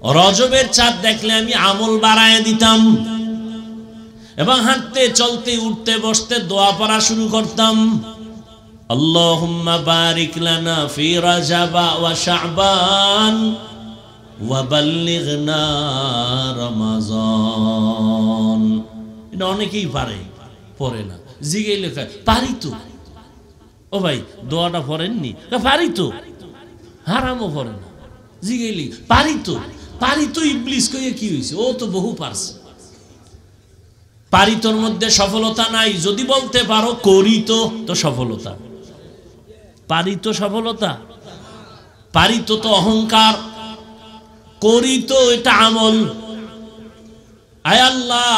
রজবের চাঁদ দেখলে আমি আমল বাড়ায় দিতাম এবং হাঁটতে চলতে উঠতে বসতে দোয়া পড়া শুরু করতাম। আল্লাহুম্মা বারিক লানা ফি রাজাবা ওয়া শাবান ওয়া বাল্লিগনা রমাজান। এটা অনেকেই পারে, পড়ে না। জিগাইলে পারি তো। ও ভাই দোয়াটা পড়েননি? পারি তো। হারামও পড়ে না। জিগাইলি পারি তো। পারি তো ইবলিস কইয়া কি হইছে? ও তো বহু পারছে। পারিতোর মধ্যে সফলতা নাই। যদি বলতে পারো করি তো, তো সফলতা। পারিত সফলতা, পারিত তো অহংকার, করি তো এটা আমল। আয় আল্লাহ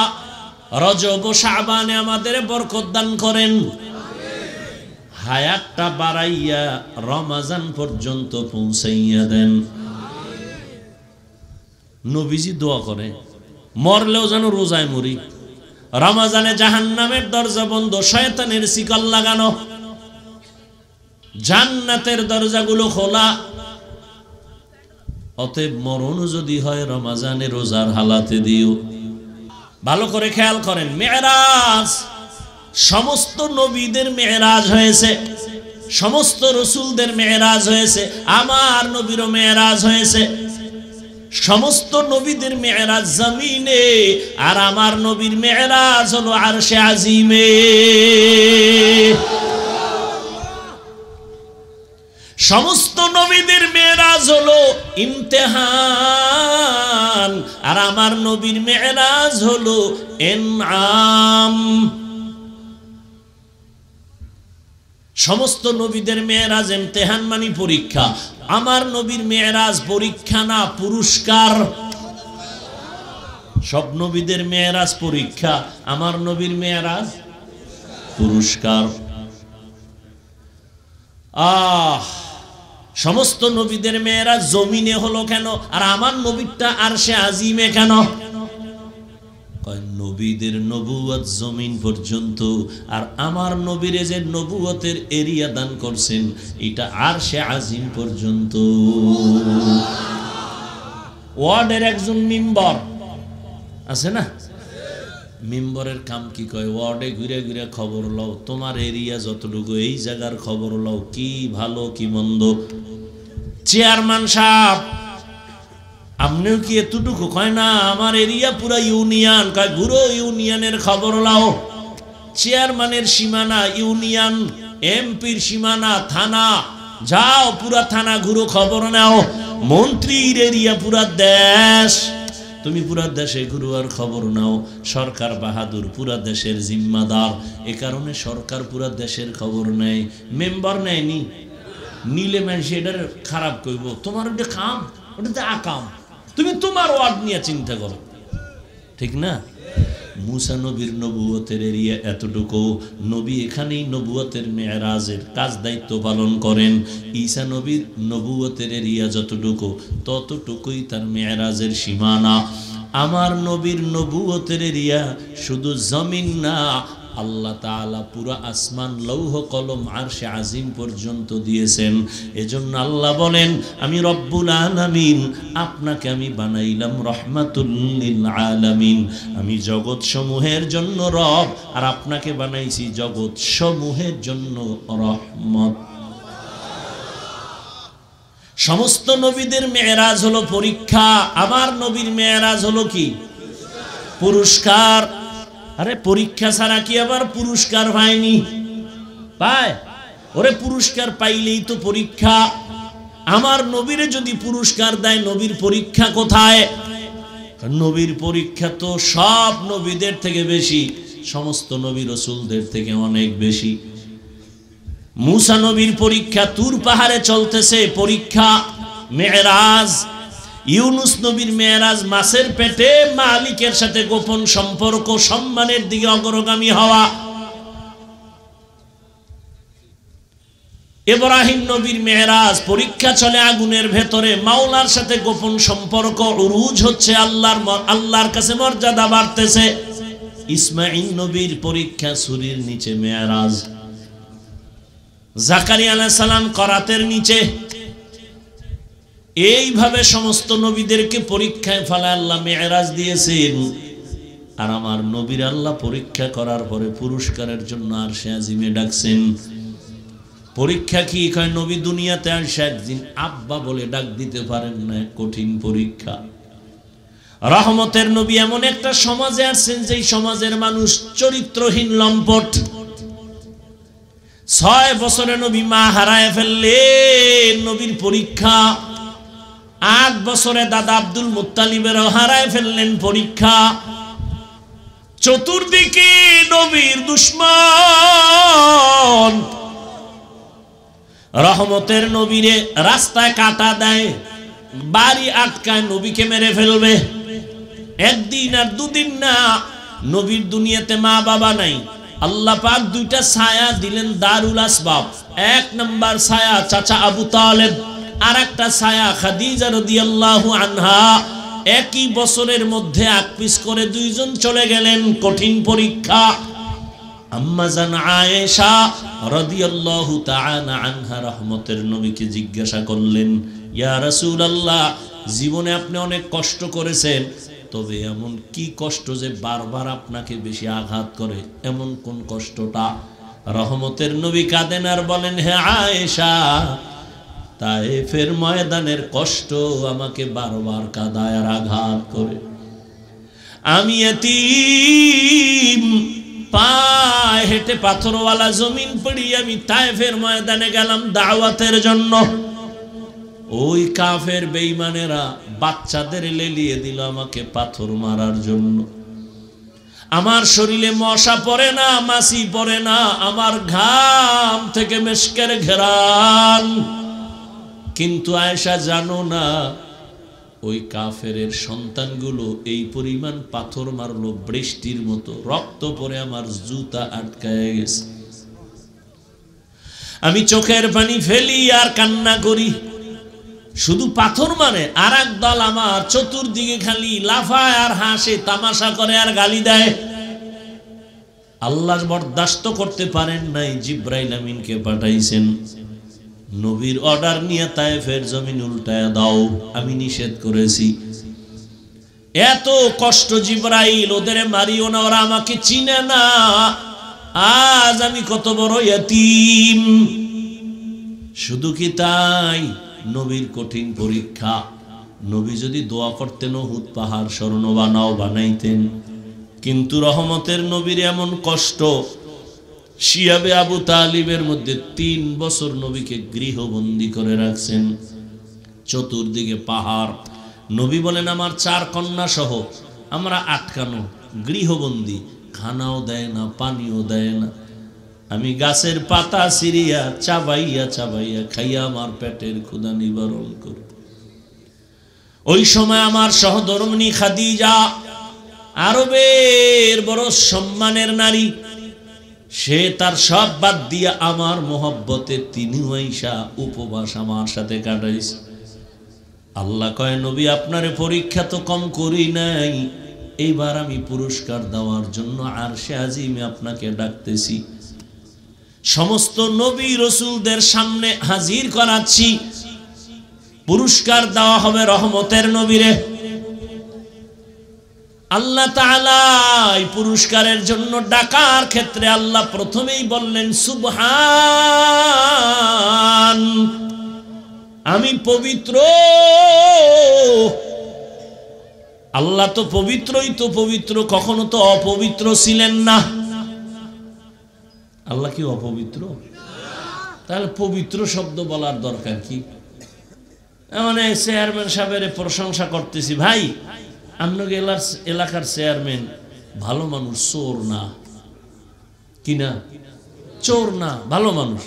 রজব ও শাবানে আমাদের বরকত দান করেন, হায়াতটা বাড়াইয়া রমজান পর্যন্ত পৌঁছাইয়া দেন। নবীজি দোয়া করে মরলেও যেন রোজায় মরি। রমজানে জাহান্নামের দরজা বন্ধ, শয়তানের শিকল লাগানো, জান্নাতের দরজাগুলো খোলা। অতএব মরণ যদি হয় রমজানে রোজার হালাতে দিও। ভালো করে খেয়াল করেন, মেরাজ সমস্ত নবীদের মেরাজ হয়েছে, সমস্ত রসুলদের মেরাজ হয়েছে, আমার নবীরও মেরাজ হয়েছে। সমস্ত নবীদের মেরাজ জমিনে, আর আমার নবীর মেরাজ হলো আরশে আজিমে। সমস্ত নবীদের মেরাজ হলো ইমতিহান, আর আমার নবীর মেরাজ হলো ইনআম। সমস্ত নবীদের মেরাজ ইমতিহান মানে পরীক্ষা, আমার নবীর মেরাজ পরীক্ষা না, পুরস্কার। সব নবীদের মেরাজ পরীক্ষা, আমার নবীর মেরাজ পুরস্কার। সমস্ত নবীদের মেরাজ জমিনে হলো কেন, আর আমার নবীরটা আরশে আজিমে কেন? নবীদের নবুয়ত জমিন পর্যন্ত, আর আমার নবীরে যে নবুয়তের এরিয়া দান করছেন এটা আরশে আজিম পর্যন্ত। ওয়ার্ডের একজন মেম্বার আছে না, মেম্বারের কাম কি কয়? ওয়ার্ডে ঘুরে ঘুরে খবর লও, তোমার এরিয়া যতটুকু এই জায়গার খবর লও, কি ভালো কি মন্দ। চেয়ারম্যান সাহেব আপনিও কি এতটুকু? কয় না, আমার এরিয়া পুরা ইউনিয়ন। কয় ঘুরো ইউনিয়নের খবর লাও। চেয়ারম্যানের সীমানা ইউনিয়ন, এমপির সীমানা থানা, যাও পুরা থানা ঘুরো, খবর নাও। মন্ত্রীর এরিয়া পুরা দেশ, তুমি পুরা দেশে ঘুরো আর খবর নাও। সরকার বাহাদুর, পুরা দেশের জিম্মাদার, এ কারণে সরকার পুরা দেশের খবর নেয়। মেম্বার নেয়নি, নিলে মানুষ এটার খারাপ কইব, তোমার ওটা কাম, ওটাতে আকাম, তুমি তোমার ওয়ার্ড নিয়ে চিন্তা করো, ঠিক না? মুসা নবীর নবুয়তের এরিয়া এতটুকু, নবী এখানেই নবুয়তের মেরাজের কাজ দায়িত্ব পালন করেন। ঈসা নবীর নবুয়তের এরিয়া যতটুকু, ততটুকুই তার মেরাজের সীমানা। আমার নবীর নবুয়তের এরিয়া শুধু জমিন না, আল্লাহ তাআলা পুরা আসমান, লৌহ কলম, আরশে আজিম পর্যন্ত দিয়েছেন। এজন্য আল্লাহ বলেন, আমি রব্বুল আলামিন, আপনাকে আমি বানাইলাম রহমাতুল লিল আলামিন। আমি জগৎ সমূহের জন্য রব, আর আপনাকে বানাইছি জগৎ সমূহের জন্য রহমত। সমস্ত নবীদের মেরাজ হলো পরীক্ষা, আমার নবীর মেরাজ হলো কি? পুরস্কার। আরে পরীক্ষা ছাড়া কি আবার পুরস্কার পায়নি? পায়। ওরে পুরস্কার পাইলেই তো পরীক্ষা। আমার নবীরে যদি পুরস্কার দেয়, নবীর পরীক্ষা কোথায়? নবীর পরীক্ষা তো সব নবীদের থেকে বেশি, সমস্ত নবী রাসূলদের থেকে অনেক বেশি। মুসা নবীর পরীক্ষা তুর পাহাড়ে চলতেছে, পরীক্ষা মেরাজ। ইউনুস নবীর মেরাজ মাছের পেটে মালিকের সাথে গোপন সম্পর্ক, সম্মানের দিকে অগ্রগামী হওয়া। ইব্রাহিম নবীর মেরাজ পরীক্ষা চলে আগুনের ভেতরে, মাওলার সাথে গোপন সম্পর্ক, উরুজ হচ্ছে, আল্লাহর কাছে মর্যাদা বাড়তেছে। ইসমাঈল নবীর পরীক্ষা সূরির নিচে মেরাজ। জাকারিয়া আলাইহিস সালাম করাতের নিচে। এইভাবে সমস্ত নবীদেরকে পরীক্ষায় ফেলে আল্লাহ মেরাজ দিয়েছেন। আর আমার নবীর আল্লাহ পরীক্ষা করার পরে পুরস্কারের জন্য আরশে আজিমে ডাকছেন। পরীক্ষা কি? কয় নবী দুনিয়াতে আসে একদিন আব্বা বলে ডাক দিতে পারেন না, কঠিন পরীক্ষা। রহমতের নবী এমন একটা সমাজে আসছেন যেই সমাজের মানুষ চরিত্রহীন, লম্পট। 6 বছরে নবী মা হারায় ফেললেন, নবীর পরীক্ষা। 8 বছরে দাদা আব্দুল মুত্তালিবেরও হারায় ফেললেন, পরীক্ষা। চতুর্দিকে নবীর দুশমন। রহমতের নবীরে রাস্তায় কাটা দেয়, বাড়ি আটকায়, নবীকে মেরে ফেলবে। একদিন আর দুদিন না, নবীর দুনিয়াতে মা বাবা নাই। আল্লাহ পাক 2টা ছায়া দিলেন দারুল আসবাব। 1 নাম্বার ছায়া চাচা আবু তালেব, আর একটা ছায়া খাদিজা রাদিয়াল্লাহু আনহা। একই বছরের মধ্যে আকপিস করে 2 জন চলে গেলেন, কঠিন পরীক্ষা। আম্মা জান আয়েশা রাদিয়াল্লাহু তাআলা আনহা রহমতের নবীকে জিজ্ঞাসা করলেন, ইয়া রাসূলুল্লাহ, জীবনে আপনি অনেক কষ্ট করেছেন, তবে এমন কি কষ্ট যে বারবার আপনাকে বেশি আঘাত করে? এমন কোন কষ্টটা? রহমতের নবী কাঁদেন আর বলেন, হে আয়েশা, তায়েফের ময়দানের কষ্ট আমাকে বারবার কাঁদায় আর আঘাত করে। আমি এতিম, পায়ে হেঁটে পাথরওয়ালা জমিন পড়ি আমি তায়েফের ময়দানে গেলাম দাওয়াতের জন্য। ওই কাফের বেঈমানেরা বাচ্চাদের লেলিয়ে দিল আমাকে পাথর মারার জন্য। আমার শরীরে মশা পড়ে না, মাছি পড়ে না, আমার ঘাম থেকে মেশকের ঘেরান। কিন্তু আয়েশা জানো না, ওই কাফেরের সন্তানগুলো এই পরিমাণ পাথর মারলো, বৃষ্টির মতো রক্ত পরে আমার জুতা আটকায় গেছে। আমি চোখের পানি ফেলি আর কান্না করি। শুধু পাথর মারে, আর এক দল আমার চতুর্দিকে খালি লাফায় আর হাসে, তামাশা করে আর গালি দেয়। আল্লাহ বরদাস্ত করতে পারেন নাই, জিব্রাইল আমিনকে পাঠাইছেন। নবীর অর্ডার নিয়ে তায়েফের জমিন উল্টায় দাও, আমি নিষেধ করেছি। এত কষ্ট জিব্রাইল, ওদের মারিও না, ওরা আমাকে চিনে না। আজ আমি কত বড় ইয়তীম। শুধু কি তাই, নবীর কঠিন পরীক্ষা। নবী যদি দোয়া করতেন উহুদ পাহাড় স্বর্ণ বানাও, বানাইতেন। কিন্তু রহমতের নবীর এমন কষ্ট, শিয়াবে আবু তালিবের মধ্যে 3 বছর নবীকে গৃহবন্দী করে রাখছেন। চতুর্দিকে পাহাড়। নবী বলেন, আমার 4 কন্যা সহ আমরা আটকানো, গৃহবন্দী, খানাও দেয় না, পানিও দেয় না। আমি গাছের পাতা সিরিয়া চাবাইয়া চাবাইয়া খাইয়া আমার পেটের ক্ষুধা নিবারণ করি। ওই সময় আমার সহধর্মিণী খাদিজা, আরবের বড় সম্মানের নারী, সে তার সব বাদ দিয়া আমার মোহব্বতে তিনি আইসা উপবাস আমার সাথে কাটাইছে। আল্লাহ কয়, নবী আপনারে পরীক্ষা তো কম করি নাই, এইবার আমি পুরস্কার দেওয়ার জন্য আরশে আজিমে আপনাকে ডাকতেছি। সমস্ত নবী রসুলদের সামনে হাজির করাচ্ছি, পুরস্কার দেওয়া হবে রহমতের নবীরে। আল্লাহ তাআলা এই পুরস্কারের জন্য ডাকার ক্ষেত্রে আল্লাহ প্রথমেই বললেন সুবহান, আমি পবিত্র। আল্লাহ তো পবিত্রই তো পবিত্র, কখনো তো অপবিত্র ছিলেন না। আল্লাহ কি অপবিত্র? তাহলে পবিত্র শব্দ বলার দরকার কি? মানে চেয়ারম্যান সাহেবের প্রশংসা করতেছি, ভাই আপনাকে এলাকার চেয়ারম্যান ভালো মানুষ, চোর না, কি না? চোর না, ভালো মানুষ।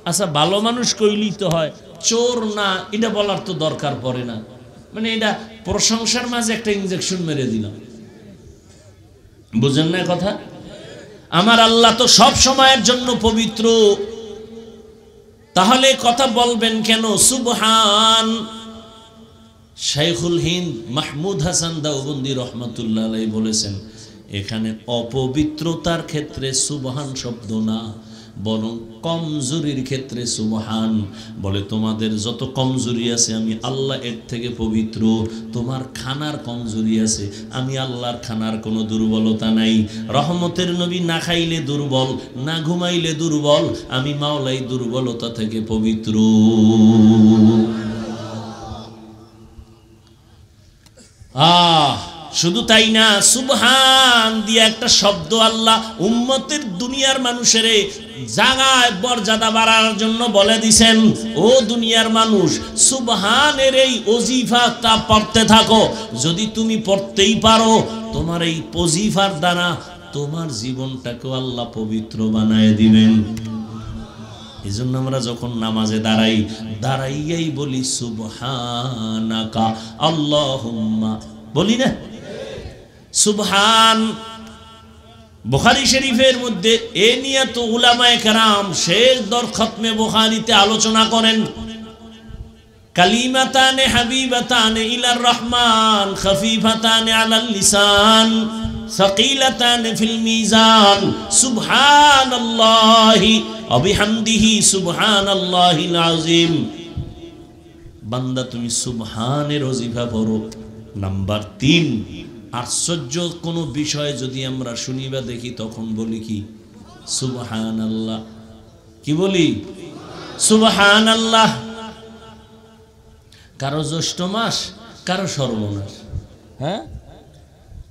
আচ্ছা, ভালো মানুষ কইলেই তো হয়, চোর না এটা বলার তো দরকার পড়ে না। মানে এটা প্রশংসার মাঝে একটা ইনজেকশন মেরে দিলাম, বুঝেন না কথা? আমার আল্লাহ তো সব সময়ের জন্য পবিত্র, তাহলে কথা বলবেন কেন সুবহান? শাইখুল হিন্দ মাহমুদ হাসান দেওবন্দি রহমাতুল্লাহ আলাইহি বলেছেন, এখানে অপবিত্রতার ক্ষেত্রে সুবহান শব্দ না, বরং কমজোরির ক্ষেত্রে সুবহান। বলে তোমাদের যত কমজোরি আছে আমি আল্লাহ এর থেকে পবিত্র। তোমার খানার কমজোরি আছে, আমি আল্লাহর খানার কোনো দুর্বলতা নাই। রহমতের নবী না খাইলে দুর্বল, না ঘুমাইলে দুর্বল, আমি মাওলাই দুর্বলতা থেকে পবিত্র। শুধু তাই না, সুবহান দিয়ে একটা শব্দ আল্লাহ উম্মতের দুনিয়ার মানুষের জায়গায় মর্যাদা বাড়ার জন্য বলে দিছেন, ও দুনিয়ার মানুষ সুবহানের এই ওজিফাটা পড়তে থাকো। যদি তুমি পড়তেই পারো, তোমার এই ওজিফার দ্বারা তোমার জীবনটাকে আল্লাহ পবিত্র বানায় দিবেন। এই জন্য আমরা যখন নামাজে দাঁড়াইয়াই বলি সুবহানাকা আল্লাহুম্মা, বলি না সুবহান। বুখারী শরীফের মধ্যে এ নিয়ে তো উলামায়ে কেরাম শেষ দর খতমে বুখারীতে আলোচনা করেন, কালিমাতানে হাবিবাতানে ইলার রহমান খফিফাতানে আলাল লিসান সাকিলাতানে ফিল মিজান সুবহানাল্লাহি ওয়া বিহামদিহি সুবহানাল্লাহিল আযীম। বান্দা তুমি সুবহানের ওজিফা পড়ো। নাম্বার 3, আশ্চর্য কোন বিষয় যদি আমরা শুনি বা দেখি তখন বলি কি সুবহানাল্লাহ। কি বলি? সুবহানাল্লাহ। কারো জ্যৈষ্ঠ মাস, কারো সর্বনাশ। হ্যাঁ,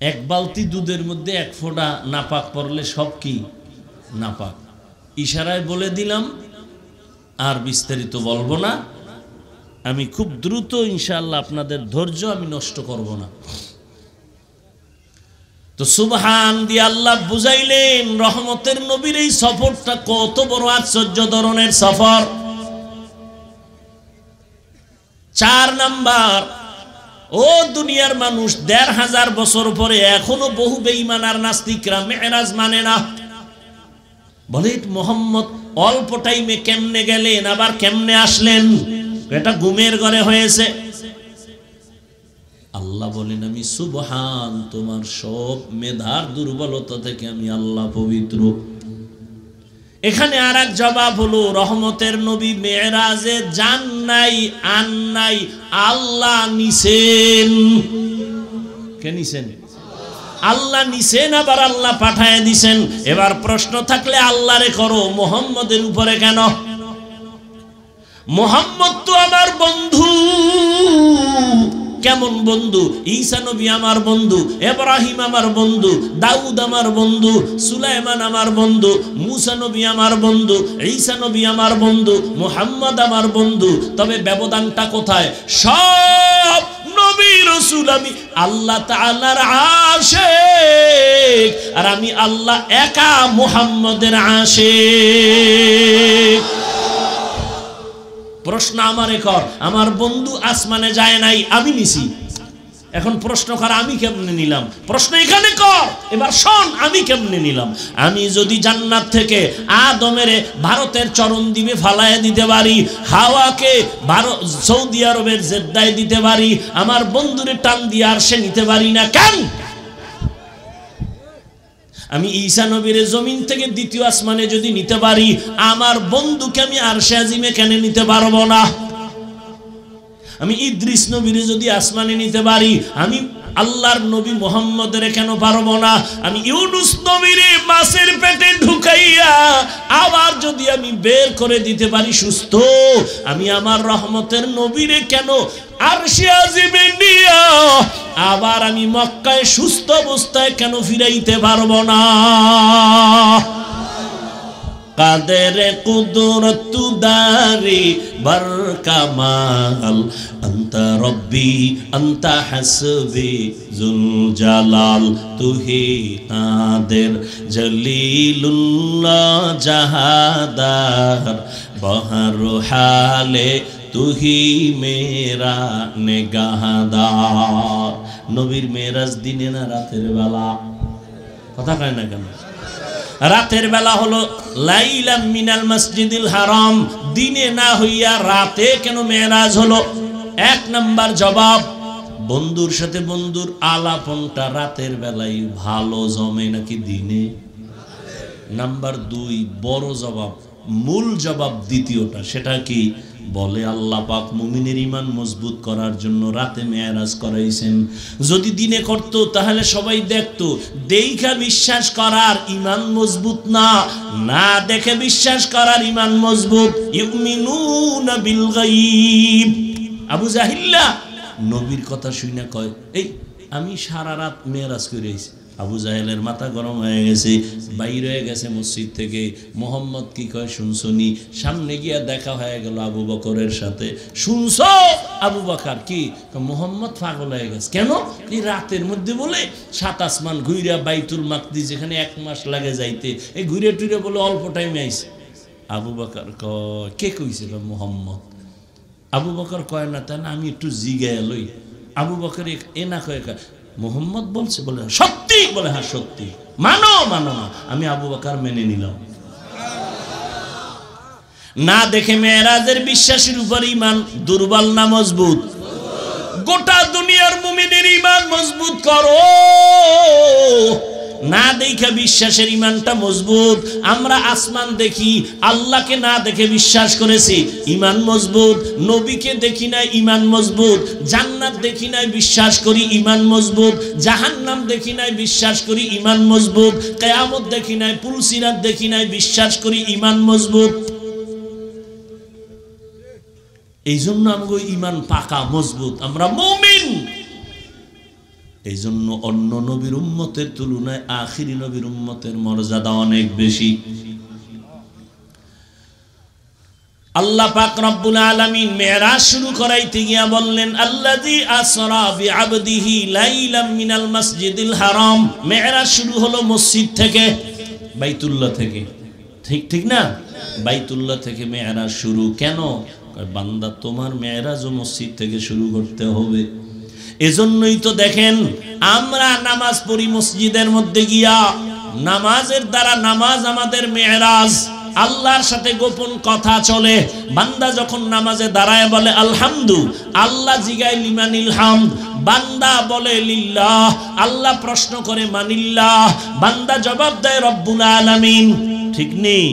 এক বালতি দুধের মধ্যে এক ফোঁটা নাপাক পড়লে সব কি নাপাক। ইশারায় বলে দিলাম, আর বিস্তারিত বলবো না। আমি খুব দ্রুত ইনশাআল্লাহ আপনাদের ধৈর্য আমি নষ্ট করব না। তো সুবহান দিয়ে আল্লাহ বুঝাইলেন রহমতের নবীর এই সফরটা কত বড় আশ্চর্য ধরনের সফর। 4 নাম্বার, ও দুনিয়ার মানুষ 1500 বছর পরে এখনো বহু বেঈমান আর নাস্তিকরা মেরাজ মানে না। বলে মোহাম্মদ অল্প টাইমে কেমনে গেলেন, আবার কেমনে আসলেন? এটা ঘুমের ঘরে হয়েছে। আল্লাহ বলেন আমি সুবহান, তোমার সব মেধার দুর্বলতা থেকে আমি আল্লাহ পবিত্র। এখানে আর এক জবাব হলো, রহমতের নবী মেরাজে যান নাই, আন নাই, আল্লাহ নিছেন। কে নিছেন? আল্লাহ নিছেন, আবার আল্লাহ পাঠায় দিছেন। এবার প্রশ্ন থাকলে আল্লাহরে করো, মুহাম্মদের উপরে কেন? মুহাম্মদ তো আমার বন্ধু। কেমন বন্ধু? ঈসা নবী আমার বন্ধু, ইব্রাহিম আমার বন্ধু, দাউদ আমার বন্ধু, সুলাইমান আমার বন্ধু, মুসা নবী আমার বন্ধু, ঈসা নবী আমার বন্ধু, মুহাম্মদ আমার বন্ধু। তবে ব্যবধানটা কোথায়? সব নবী রাসূল আমি আল্লাহ তাআলার আশিক, আর আমি আল্লাহ একা মুহাম্মদের আশিক। প্রশ্ন আমারে কর, আমার বন্ধু আসমানে যায় নাই, আমি নিছি। এখন প্রশ্ন কর আমি কেমনে নিলাম? প্রশ্ন এখানে কর, এবার শোন আমি কেমনে নিলাম। আমি যদি জান্নাত থেকে আদমের ভারতের চরণ দ্বীপে ফালায় দিতে পারি, হাওয়াকে সৌদি আরবের জেদ্দায় দিতে পারি, আমার বন্ধুরে টান দিয়ে আর সে নিতে পারি না কেন? আমি ঈসা নবীর জমিন থেকে দ্বিতীয় আসমানে যদি নিতে পারি, আমার বন্ধুকে আমি আরশে আজিমে কেন নিতে পারবো না? আমি ইদ্রিস নবীর যদি আসমানে নিতে পারি, আমি আল্লাহর নবী মুহাম্মদের কেন পারবো না? আমি ইউনুস নবীর মাছের পেটে ঢুকাইয়া আবার যদি আমি বের করে দিতে পারি সুস্থ, আমি আমার রহমতের নবীরে কেন আরশে আজিমে নিয়া আবার আমি মক্কায় সুস্থ অবস্থায় কেন ফিরাইতে পারবো না? কাদের কুদরত দারি বার কামাল আনতা রব্বি আনতা হাসবি জুল জালাল তুহি কাদের জলিলুল্লাহ জাহাদার বহর হালে তুহি মেরা নেগাহদার। নবীর মেরাজ দিনে না রাতের বেলা? কথা কয় না কেন? রাতের বেলা হলো লাইলাম মিনাল মসজিদিল হারাম, দিনে না হইয়া রাতে কেন মেরাজ হলো? 1 নাম্বার জবাব, বন্ধুর সাথে বন্ধুর আলাপনটা রাতের বেলায় ভালো জমে নাকি দিনে? নাম্বার 2 বড় জবাব, মূল জবাব দ্বিতীয়টা, সেটা কি? বলে আল্লাহ পাক মুমিনের ঈমান মজবুত করার জন্য রাতে মেরাজ করাইছেন। যদি দিনে করত তাহলে সবাই দেখতো। দেখা বিশ্বাস করার ঈমান মজবুত না, না দেখে বিশ্বাস করার ঈমান মজবুত। ইউমিনুনা বিল গায়ব। আবু জাহিল্লা নবীর কথা শুনে কয়, এই আমি সারা রাত মেরাজ করেছি। আবু জাহেলের মাথা গরম হয়ে গেছে, বাইরে হয়ে গেছে মসজিদ থেকে। মোহাম্মদ কি কয় শুনছনি? সামনে গিয়া দেখা হয়ে গেল আবু বকরের সাথে। শুনছো? আবু বকর কি? মোহাম্মদ পাগল হয়ে গেছে। কেন? এই রাতের মধ্যে বলে 7 আসমান ঘুইরা বাইতুল মাকদিস, যেখানে 1 মাস লাগে যাইতে, এই ঘুরে টুরে বলে অল্প টাইমে আইছে। আবু বকর কয়, কে কইছিল? মোহাম্মদ। আবু বকর কয় না তা না, আমি একটু জিগায় লই। আবু বকর এ না কয়, মোহাম্মদ বলছে। বলে সত্যি? বলে হ্যাঁ সত্যি। মানো? মানো না। আমি আবু বকর মেনে নিলাম। না দেখে মেরাজের বিশ্বাসের উপর ঈমান দুর্বল না মজবুত? গোটা দুনিয়ার মুমিনের ঈমান মজবুত করো। না দেখে বিশ্বাসের ঈমানটা মজবুত। আমরা আসমান দেখি, আল্লাহকে না দেখে বিশ্বাস করেছি, ঈমান মজবুত। নবীকে দেখি নাই, ঈমান মজবুত। জান্নাত দেখি নাই, বিশ্বাস করি, ঈমান মজবুত। জাহান্নাম দেখি নাই, বিশ্বাস করি, ঈমান মজবুত। কিয়ামত দেখি নাই, পুলসিরাত দেখি নাই, বিশ্বাস করি, ঈমান মজবুত। এই জন্য আমগো ঈমান পাকা মজবুত, আমরা মুমিন। এই জন্য অন্য নবীর উম্মতের তুলনায় আখিরি নবীর উম্মতের মর্যাদা অনেক বেশি। আল্লাহ পাক রব্বুল আলামিন মেরাজ শুরু করাইতে গিয়া বললেন, আল্লাযী আসরা বিআবদিহি লাইলাম মিনাল মাসজিদিল হারাম। মেরাজ শুরু হলো মসজিদ থেকে, বাইতুল্লাহ থেকে। ঠিক না? বাইতুল্লাহ থেকে মেরাজ শুরু। কেন? বান্দা তোমার মেরাজও মসজিদ থেকে শুরু করতে হবে। এজন্যই তো দেখেন আমরা নামাজ পড়ি মসজিদের মধ্যে গিয়া। নামাজের দ্বারা, নামাজ আমাদের মেরাজ। আল্লাহর সাথে গোপন কথা চলে। বান্দা যখন নামাজে দাঁড়ায় বলে আলহামদু, আল্লাহ জিগায় লিমানিল হামদ, বান্দা বলে লিল্লাহ। আল্লাহ প্রশ্ন করে মানিল্লাহ, বান্দা জবাব দেয় রব্বুল আলামিন। ঠিক নেই?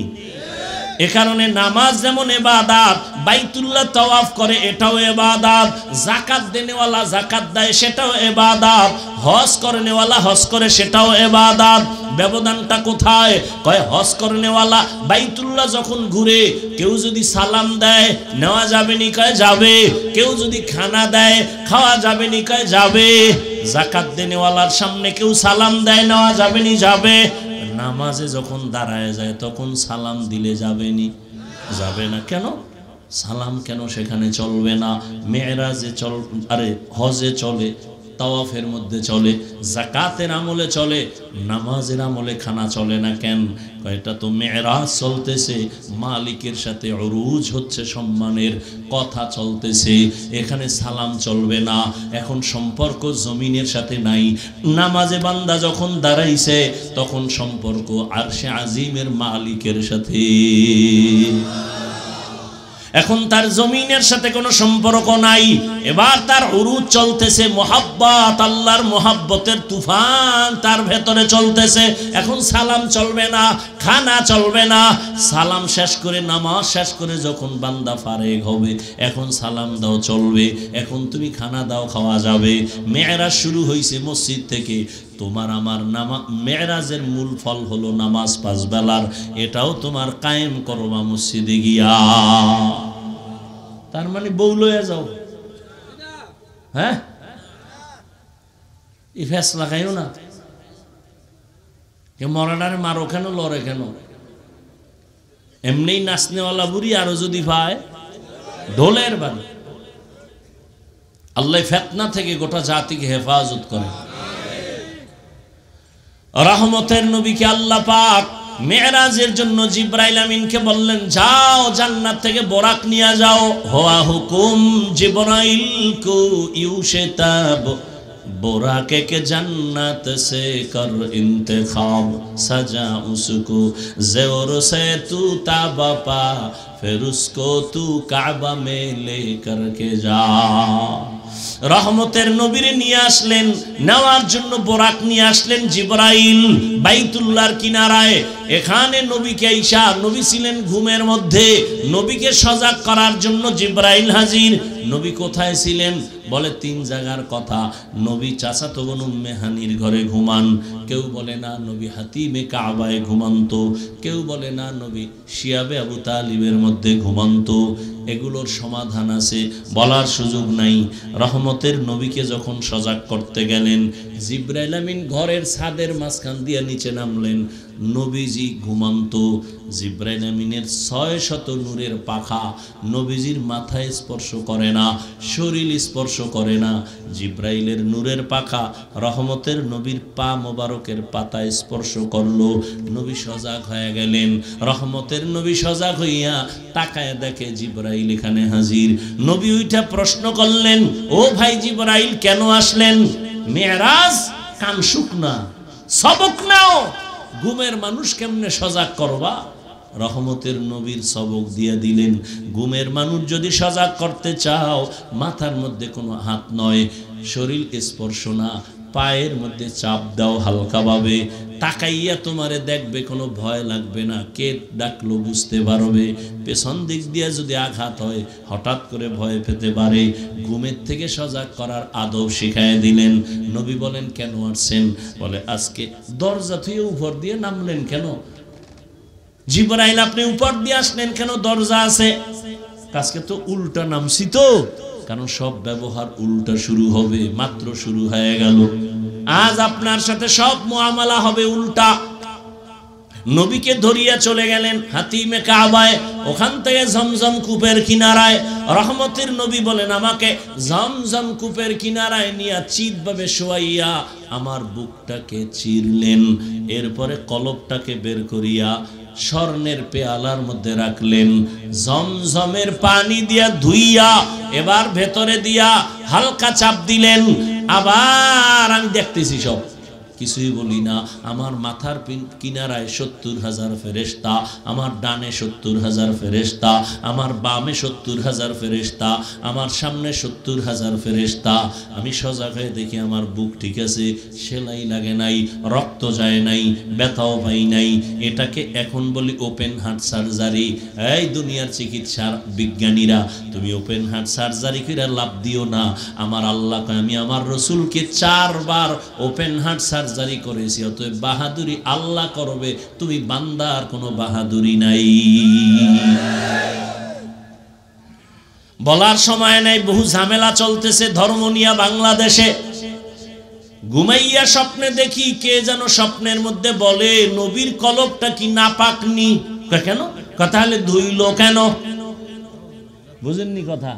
এ কারণে নামাজ যেমন ইবাদত, বাইতুল্লাহ তাওয়াফ করে এটাও ইবাদত, যাকাত দেনেওয়ালা যাকাত দেয় সেটাও ইবাদত, হজ করেনেওয়ালা হজ করে সেটাও ইবাদত। ব্যবধানটা কোথায়? কয় হজ করেনেওয়ালা বাইতুল্লাহ যখন ঘুরে কেউ যদি সালাম দেয় নেওয়া যাবে নি? কয় যাবে। কেউ যদি খানা দেয় খাওয়া যাবে নি? কয় যাবে। যাকাত দেনেওয়ালার সামনে কেউ সালাম দেয় নেওয়া যাবে নি? যাবে। নামাজে যখন দাঁড়ায় যায় তখন সালাম দিলে যাবে নি? যাবে না। কেন? সালাম কেন সেখানে চলবে না? মেরাজে হজে চলে, তাওয়াফের মধ্যে চলে, যাকাতের আমলে চলে, নামাজের আমলে খানা চলে না কেন? এটা তো মেরাজ চলতেছে, মালিকের সাথে উরুজ হচ্ছে, সম্মানের কথা চলতেছে, এখানে সালাম চলবে না। এখন সম্পর্ক জমিনের সাথে নাই। নামাজে বান্দা যখন দাঁড়াইছে তখন সম্পর্ক আরশে আজিমের মালিকের সাথে। এখন তার জমিনের সাথে কোনো সম্পর্ক নাই। এবার তার উরুজ চলতেছে, মোহাব্বত, আল্লাহর মোহাব্বতের তুফান তার ভেতরে চলতেছে। এখন সালাম চলবে না, খানা চলবে না। সালাম শেষ করে, নামাজ শেষ করে যখন বান্দা ফারেগ হবে এখন সালাম দাও চলবে, এখন তুমি খানা দাও খাওয়া যাবে। মেরাজ শুরু হয়েছে মসজিদ থেকে। তোমার আমার মেরাজের মূল ফল হলো নামাজ 5 বেলার। এটাও তোমার কায়েম করবা মসজিদে গিয়া। তার মানে বউ লইয়া যাও। হ্যাঁ, এই ফেসলা খাইও না। মরাডারে মারো কেন, লড়ে কেন? এমনি নাচনেওয়ালা বুড়ি আরো যদি পায় ঢোলের বাড়ি। আল্লাহ ফিতনা থেকে গোটা জাতিকে হেফাজত করে। রহমতের নবীকে আল্লাহ পাক মেরাজের জন্য জিব্রাইল আমিনকে বললেন, যাও জান্নাত থেকে বোরাক নিয়ে যাও। হওয়া হুকুম জিব্রাইল কো ইউশতাব, बोराके के जन्नत से कर इंतखाब, सजा उसको ज़ेवर से तू ताबा पा, फिर उसको तू काबा में ले कर के जा। রহমতের নবীরে নিয়ে আসলেন, নেওয়ার জন্য বোরাক নিয়ে আসলেন জিবরাইল বাইতুল্লাহর কিনারায়। এখানে নবীকে আইসা, নবী ছিলেন ঘুমের মধ্যে, নবীকে সজাগ করার জন্য জিবরাইল হাজির। নবী কোথায় ছিলেন? বলে 3 জায়গার কথা। নবী চাচাতো বোন উম্মে হানির ঘরে ঘুমান, কেউ বলে না নবী হাতিমে কাবায় ঘুমান্ত, কেউ বলে না নবী শিয়াবে আবু তালিবের মধ্যে ঘুমান্ত। এগুলোর সমাধান আছে, বলার সুযোগ নাই। রহমতের নবীকে যখন সজাগ করতে গেলেন, জিবরাইল আমিন ঘরের ছাদের মাঝখান দিয়ে নিচে নামলেন। নবীজি ঘুমান্ত। জিবরাইল আমিনের 600 নূরের পাখা নবীজির মাথায় স্পর্শ করে না, শরীর স্পর্শ করে না। জিবরাইলের নূরের পাখা রহমতের নবীর পা মোবারকের পাতায় স্পর্শ করলো। নবী সজাগ হয়ে গেলেন। রহমতের নবী সজাগ হইয়া তাকায় দেখে জিবরাইল এখানে হাজির। নবী উইঠা প্রশ্ন করলেন, ও ভাই জিবরাইল কেন আসলেন? মেরাজ, কান শুকনা, সবক নাও। ঘুমের মানুষ কেমনে সজাগ করবা? রহমতের নবীর সবক দিয়ে দিলেন। ঘুমের মানুষ যদি সজাগ করতে চাও, মাথার মধ্যে কোনো হাত নয়, শরীর স্পর্শ না, পায়ের মধ্যে চাপ দাও হালকাভাবে, তাকাইয়া তোমারে দেখবে, কোনো ভয় লাগবে না, কে ডাকলো বুঝতে পারবে। পেছন দিক দিয়ে যদি আঘাত হয় হঠাৎ করে ভয় পেতে পারে। ঘুমের থেকে সজাগ করার আদব শিখায় দিলেন। নবী বলেন কেন আসছেন? বলে আজকে দরজা থেকে উপর দিয়ে নামলেন কেন? জিবরাইল আপনি উপর দিয়ে আসলেন কেন? দরজা আছে। আজকে তো উল্টা নামছি তো, কারণ সব ব্যবহার উল্টা শুরু হবে, মাত্র শুরু হয়ে গেল। আজ আপনার সাথে সব মুআমালা হবে উল্টা। নবীকে ধরিয়া চলে গেলেন হাতিমে কাবায়, ওখান থেকে জমজম কূপের কিনারায়। রহমতের নবী বলেন আমাকে জমজম কূপের কিনারায় নিয়ে চিৎভাবে শোয়াইয়া আমার বুকটাকে চিরলেন। এরপরে কলবটাকে বের করিয়া স্বর্ণের পেয়ালার মধ্যে রাখলেন। জমজমের পানি দিয়া ধুইয়া এবার ভেতরে দিয়া হালকা চাপ দিলেন। আবার আমি দেখতেছি, সব কিছুই বলি না। আমার মাথার কিনারায় 70,000 ফেরেশতা, আমার ডানে 70,000 ফেরেশতা, আমার বামে 70,000 ফেরেশতা, আমার সামনে 70,000 ফেরেশতা। আমি সজাগ হয়ে দেখি আমার বুক ঠিক আছে, সেলাই লাগে নাই, রক্ত যায় নাই, ব্যথাও পাই নাই। এটাকে এখন বলি ওপেন হার্ট সার্জারি। এই দুনিয়ার চিকিৎসার বিজ্ঞানীরা, তুমি ওপেন হার্ট সার্জারি করে লাভ দিও না। আমার আল্লাহকে, আমি আমার রসুলকে 4 বার ওপেন হার্ট সার্জারি করেছি। অতএব বাহাদুরি আল্লাহ করবে, তুমি বান্দার কোনো বাহাদুরি নাই। বলার সময় নাই, বহু ঝামেলা চলতেছে ধর্ম নিয়ে বাংলাদেশে। ঘুমাইয়া স্বপ্নে দেখি কে যেন স্বপ্নের মধ্যে বলে নবীর কলবটা কি নাপাক নি। কেন? কথা হলে ধুইল কেন? বুঝেননি কথা?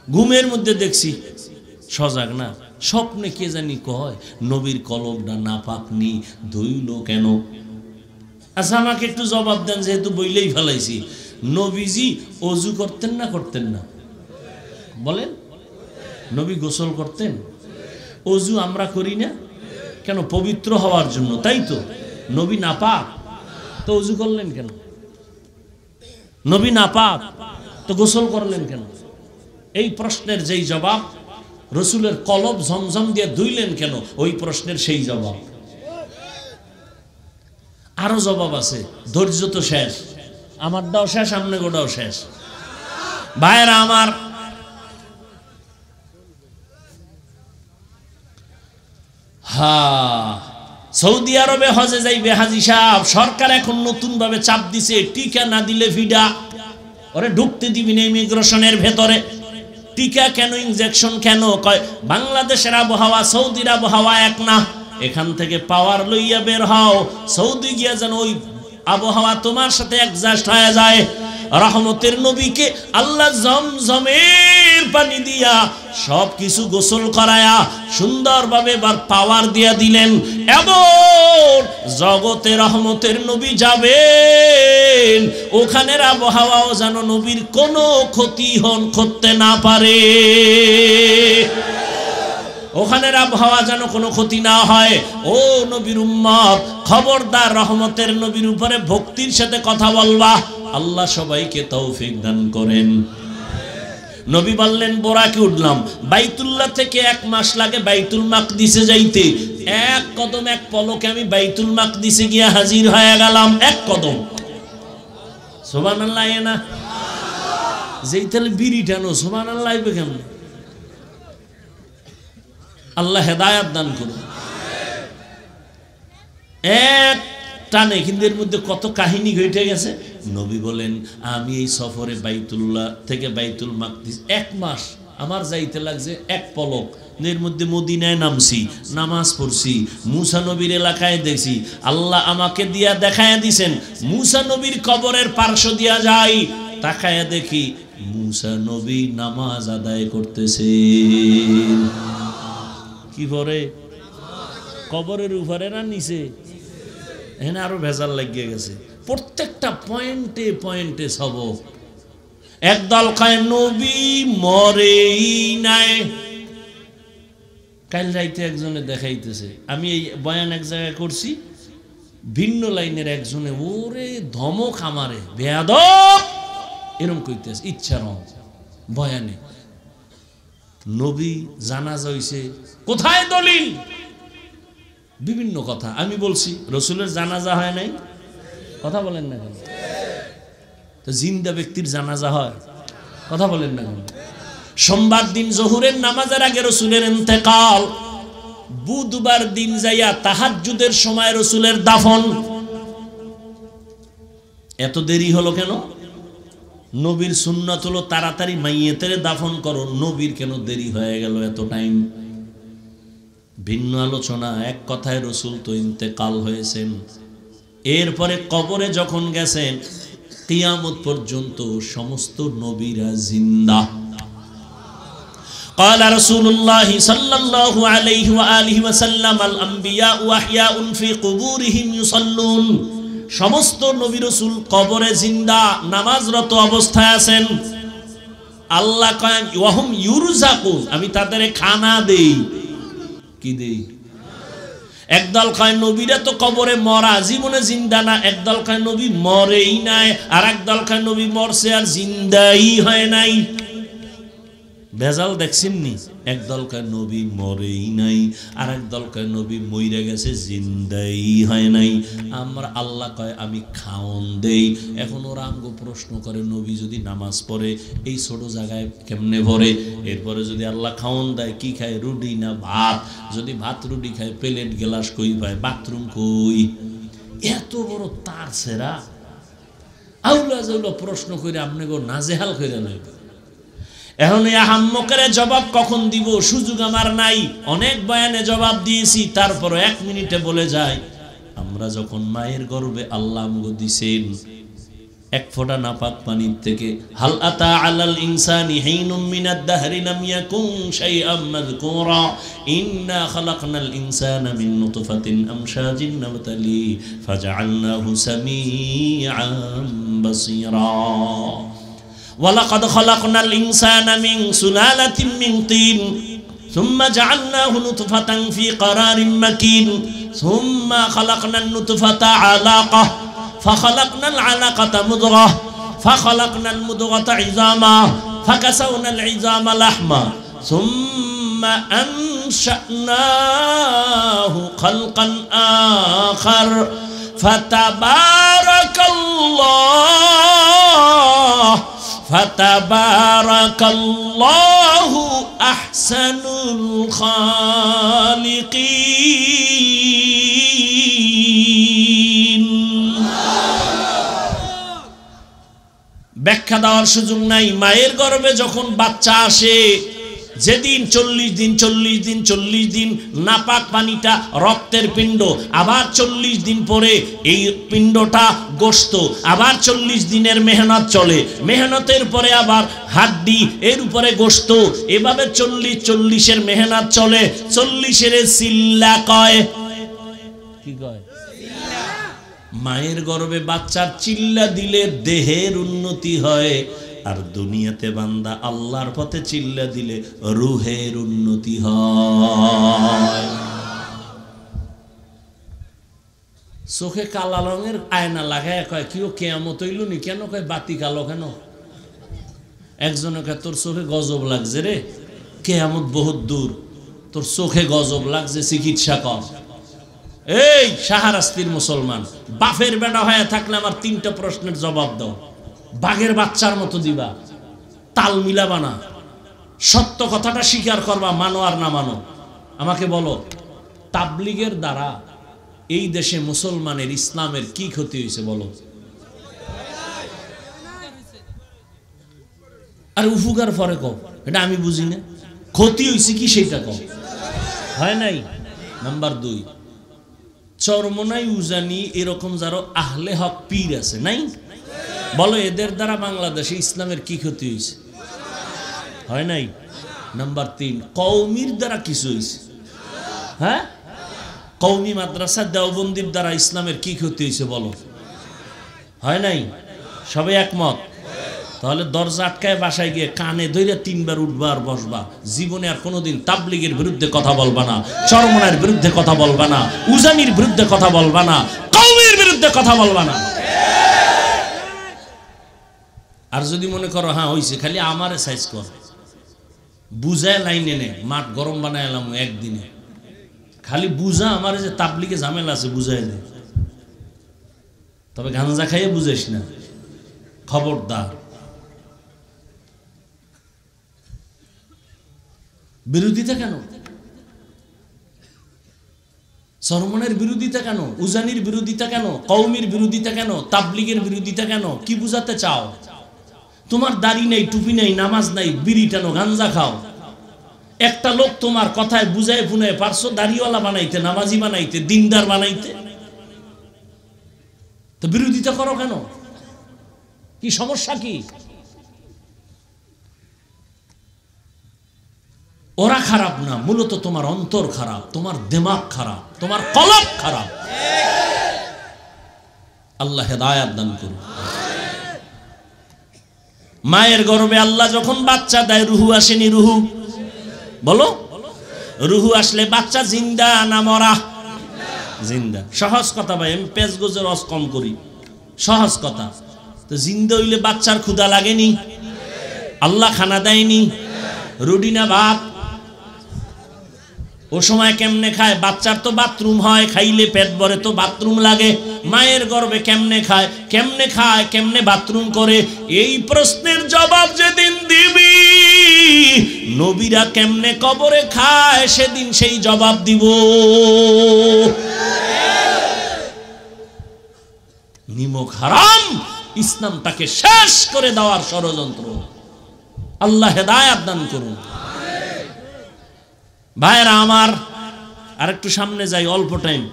ঘুমের মধ্যে দেখছি, সজাগ না, স্বপ্নে কে জানি কয় নবীর কলবটা নাপাক নি, ধুইল কেন? আচ্ছা আমাকে একটু জবাব দেন, যেহেতু বইলেই ফেলাইছি। নবীজি অজু করতেন না করতেন না? বলেন। নবী গোসল করতেন? অজু আমরা করি না কেন? পবিত্র হওয়ার জন্য, তাই তো? নবী নাপাক, তো অজু করলেন কেন? নবী নাপাক, তো গোসল করলেন কেন? এই প্রশ্নের যেই জবাব, রসুলের কলব ঝমঝম দিয়ে ধুইলেন কেন, ওই প্রশ্নের সেই জবাব। আরো জবাব আছে, ধৈর্য তো শেষ। আমারটাও শেষ, আমনে গোটাও শেষ। ভাইরা আমার, সৌদি আরবে হজে যাইবে হাজি সাহেব, সরকার এখন নতুন ভাবে চাপ দিছে, টিকা না দিলে ভিডা, ওরে ঢুকতে দিবি না ইমিগ্রেশনের ভেতরে। টিকা কেন, ইনজেকশন কেন? কয় বাংলাদেশের আবহাওয়া সৌদির আবহাওয়া এক না, এখান থেকে পাওয়ার লইয়া বের হও, সৌদি গিয়া যেন ওই আবহাওয়া তোমার সাথে অ্যাডজাস্ট হয়ে যায়। রহমতের নবীকে আল্লাহ জমজমের পানি দিয়া সব কিছু গোসল করায়া সুন্দরভাবে এবার পাওয়ার দিয়া দিলেন। এবং জগতে রহমতের নবী যাবেন, ওখানের আবহাওয়াও যেন নবীর কোনো ক্ষতি করতে না পারে। ওখানের আবহাওয়া যেন কোনো ক্ষতি না হয়। ও নবীর উম্মত, খবরদার রহমতের নবীর উপরে ভক্তির সাথে কথা বলবা। আল্লাহ সবাইকে তৌফিক দান করেন। নবী বললেন বোরাকে উঠলাম, বাইতুল্লাহ থেকে 1 মাস লাগে বাইতুল মাকদিসে যাইতে, 1 কদম 1 পলকে আমি বাইতুল মাকদিসে গিয়া হাজির হয়ে গেলাম। 1 কদম। সুবহানাল্লাহ না? যেই তাহলে বিড়ি টানো সুবহানাল্লাহ আইবে কেমন? আল্লাহ হেদায়াত দান করুন। এক টানে কিন্তু এর মধ্যে কত কাহিনী ঘটে গেছে। নবী বলেন আমি এই সফরে বাইতুল্লাহ থেকে বাইতুল মাকদিস 1 মাস আমার যাইতে লাগছে 1 পলক। এর মধ্যে মদিনায় নামছি, নামাজ পড়ছি, মুসা নবীর এলাকায় দেখছি। আল্লাহ আমাকে দিয়া দেখায় দিছেন মুসা নবীর কবরের পার্শ্ব দিয়া যাই, তাকায়া দেখি মুসা নবী নামাজ আদায় করতেছে। কি পরে? কবরের উপরে না নিচে? এখানে আরো ভেজাল লাগিয়ে গেছে। প্রত্যেকটা পয়েন্টে পয়েন্টে সবক। একদল কয় নবী মরেই নাই। কাল রাইতে একজনে দেখাইতেছে, আমি এই বয়ান এক জায়গায় করছি, ভিন্ন লাইনের একজনে ওরে ধমক আমারে বেয়াদব এরকম কইতেছে ইচ্ছার বয়ানে। নবী জানাজা হইছে, কোথায় দলিল? বিভিন্ন কথা আমি বলছি, রসুলের জানাজা হয় নাই, কথা বলেন না কেন? তো জিন্দা ব্যক্তির জানাজা হয়, কথা বলেন না কেন? সোমবার দিন জোহরের নামাজের আগে রসুলের ইন্তেকাল, বুধবার দিন যাইয়া তাহাজ্জুদের সময় রসুলের দাফন। এত দেরি হলো কেন? নবীর সুন্নাত হলো তাড়াতাড়ি মাইয়েতের দাফন করো, নবীর কেন দেরি হয়ে গেল এত টাইম? ভিন্ন আলোচনা। এক কথায় রসুল তো ইন্তেকাল হয়েছেন, এরপরে কবরে যখন গেছেন কিয়ামত পর্যন্ত সমস্ত নবীরা জিন্দা। قال رسول الله صلى الله عليه وآله وسلم الأنبياء أحياء في قبورهم يصلون। সমস্ত নবী রাসূল কবরে জিন্দা, নামাজরত অবস্থায় আছেন। আল্লাহ কয় ওয়াহুম ইউরজাকুন, আমি তাদের খানা দেই। কি দেই? একদল কয় নবীরা তো কবরে মরা, জীবনে জিন্দা না। একদল কয় নবী মরেই নাই, আর একদল কয় নবী মরছে আর জিন্দাই হয় নাই। ভেজাল দেখছেন নি? একদল কয় নবী মরেই নাই, আর একদল কয় নবী মইরা গেছে জিন্দাই হয় নাই। আমরা আল্লাহ কয় আমি খাওন দেই। এখন ওরা আমগো প্রশ্ন করে নবী যদি নামাজ পড়ে এই ছোট জায়গায় কেমনে ভরে? এরপরে যদি আল্লাহ খাওন দেয় কি খায়? রুটি না ভাত? যদি ভাত রুটি খায় প্লেট গ্লাস কই পায়? বাথরুম কই? এত বড় তার সেরা আউলা জাউলা প্রশ্ন করে আপনি গো নাজেহাল করে নেব। এখন এই আহাম্মকের জবাব কখন দিব সুযোগ আমার নাই। অনেক বয়ানে জবাব দিয়েছি, তারপর 1 মিনিটে বলে যাই। আমরা যখন মায়ের গর্ভে আল্লাহ আমগো দিছেন 1 ফোঁটা নাপাক পানির থেকে, হাল আতা আলাল ইনসানি হিনুম মিনাদ দাহরি লাম ইয়াকুন শাইআম মাযকুরা ইন্না খালাকনাল ইনসানা মিন নুতফাতিন আমশাজিন নাবতালি ফাজআলনাহু সামিআন বাসীরা। وَلَقَدْ خَلَقْنَا الْإِنسَانَ مِنْ سُلَالَةٍ مِنْ طِينٍ ثُمَّ جَعَلْنَاهُ نُطْفَةً فِي قَرَارٍ مَكِينٍ ثُمَّ خَلَقْنَا النُّطْفَةَ عَلَقَةً فَخَلَقْنَا الْعَلَقَةَ مُضْغَةً فَخَلَقْنَا الْمُضْغَةَ عِظَامًا فَكَسَوْنَا الْعِظَامَ لَحْمًا ثُمَّ أَنشَأْنَاهُ خَلْقًا آخَرَ فَتَبَارَكَ اللَّهُ أَحْسَنُ الْخَالِقِينَ। ব্যাখ্যা দেওয়ার সুযোগ নাই। মায়ের গর্ভে যখন বাচ্চা আসে, যেদিন 40 দিন নাপাক পানিটা রক্তের পিণ্ড, আবার 40 দিন পরে এই পিণ্ডটা গোশত, আবার 40 দিনের মেহনত চলে, মেহনতের পরে আবার হাড্ডি, এর উপরে গোশত, এভাবে 40-40-এর মেহনত চলে। 40-এর সিল্লা কয়। কি কয়? মায়ের গর্ভে বাচ্চার চিল্লা দিলে দেহের উন্নতি হয়, আর দুনিয়াতে বান্দা আল্লাহর পথে চিল্লা দিলে রুহের উন্নতি হয়। চোখে কালা রঙের আয়না লাগায় কয় কিও কেয়ামত হইল নি? কেন কয় বাতি কালো কেন? একজনকে তোর চোখে গজব লাগছে রে, কিয়ামত বহুত দূর, তোর চোখে গজব লাগছে, চিকিৎসা কর। এই শাহরাস্তির মুসলমান, বাপের বেটা হয়ে থাকলে আমার 3টা প্রশ্নের জবাব দাও, বাঘের বাচ্চার মতো দিবা, তাল মিলাবা না, সত্য কথাটা স্বীকার করবা, মানো আর না মানো। আমাকে বলো, তাবলিগের দ্বারা এই দেশে মুসলমানের ইসলামের কি ক্ষতি হয়েছে বলো? আর উপকার পরে কও, এটা আমি বুঝি না, ক্ষতি হয়েছে কি সেটা কও, হয় নাই। নাম্বার 2, চরমনাই উজানি এরকম যারা আহলে হক পীর আছে নাই, বলো এদের দ্বারা বাংলাদেশে ইসলামের কি ক্ষতি হয়েছে? হয় নাই। নাম্বার 3, কওমির দ্বারা কিছু হয়েছে? হ্যাঁ, কওমি মাদ্রাসা দেওবন্দির দ্বারা ইসলামের কি ক্ষতি হয়েছে বলো? হয় নাই। সবাই একমত? তাহলে দরজা আটকায় বাসায় গিয়ে কানে ধরে 3 বার উঠবা আর বসবা, জীবনে আর কোনোদিন তাবলিগের বিরুদ্ধে কথা বলবা না, চরমনার বিরুদ্ধে কথা বলবা না, উজানির বিরুদ্ধে কথা বলবা না, কওমির বিরুদ্ধে কথা বলবা না। আর যদি মনে করো হ্যাঁ হইছে, খালি আমারে সাইজ কর, বুঝায় লাইনে নে, মাঠ গরম বানায় এলাম একদিনে, খালি বুঝা আমার যে তাবলিগে ঝামেলা আছে বুঝাই দে, তবে গাঞ্জা খাইয়ে বুঝাইস না, খবরদার। বিরোধিতা কেন? চরমনের বিরোধিতা কেন? উজানির বিরোধিতা কেন? কওমির বিরোধিতা কেন? তাবলিগের বিরোধিতা কেন? কি বুঝাতে চাও? তোমার দাড়ি নেই, টুপি নেই, নামাজ নাই, বিড়ি টানো, গাঞ্জা খাও, একটা লোক তোমার কথায় বুঝায় ফুনায় পারছো দাড়িওয়ালা বানাইতে, নামাজি বানাইতে, দিনদার বানাইতে, তো বিরোধিতা করো কেন? কি সমস্যা কি? ওরা খারাপ না, মূলত তোমার অন্তর খারাপ, তোমার দিমাগ খারাপ, তোমার কলব খারাপ। আল্লাহ হেদায়াত দান করুন। মায়ের গর্ভে আল্লাহ যখন বাচ্চা দেয়, রুহু আসেনি? রুহু বলো, রুহু আসলে বাচ্চা জিন্দা না মরা? জিন্দা। সহজ কথা ভাই, আমি পেঁচ গোজের রস কম করি, সহজ কথা। তো জিন্দা হইলে বাচ্চার ক্ষুধা লাগেনি? আল্লাহ খানা দেয়নি? রুটি না ভাত? ও সময় কেমনে খায়? বাচ্চার তো বাথরুম হয়, খাইলে পেট ভরে তো বাথরুম লাগে। মায়ের গর্ভে কেমনে খায়, কেমনে খায়, কেমনে বাথরুম করে? এই প্রশ্নের জবাব যেদিন দিবি, নবীরা কেমনে কবরে খায় সেদিন সেই জবাব দিব। নিমক হারাম ইসলামটাকে শেষ করে দেওয়ার ষড়যন্ত্র। আল্লাহ হেদায়াত দান করুন। ভাইরা আমার, আর একটু সামনে যাই, অল্প টাইম।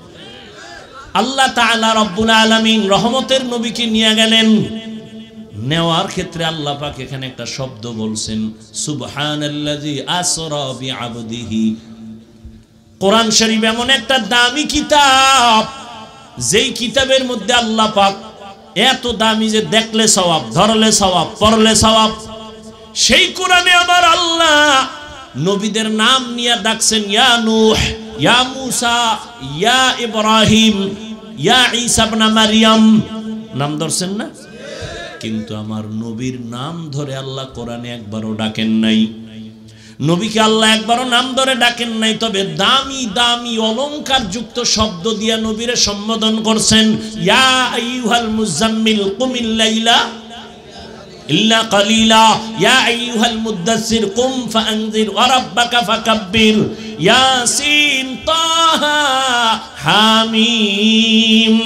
আল্লাহ তাআলা রব্বুল আলামিন রহমতের নবীকে নিয়ে গেলেন, নেওয়ার ক্ষেত্রে আল্লাহ পাক এখানে একটা শব্দ বলছেন, সুবহানাল্লাযী আসরা বিআবদিহি। কোরআন শরীফ এমন একটা দামি কিতাব, যেই কিতাবের মধ্যে আল্লাহ পাক এত দামি যে দেখলে সওয়াব, ধরলে সওয়াব, পড়লে সওয়াব। সেই কোরআনে আমার আল্লাহ নবীদের নাম নিয়ে ডাকছেন, ইয়া নূহ, ইয়া মূসা, ইয়া ইব্রাহিম, ইয়া ঈসা ইবনে মারইয়াম, নাম ধরছেন না? কিন্তু আমার নবীর নাম ধরে আল্লাহ কোরআনে একবারও ডাকেন নাই। নবীকে আল্লাহ একবারও নাম ধরে ডাকেন নাই, তবে দামি দামি অলংকার যুক্ত শব্দ দিয়ে নবীরে সম্বোধন করছেন। ইয়া আইয়ুহাল মুজাম্মিল কুমিল লাইলা ইল্লা কালিলা, ইয়া আইয়ুহাল মুদ্দাসসির কুম ফাআনজির ওয়া রাব্বাকা ফাকাব্বির, ইয়াসিন, তাহা, হামিম।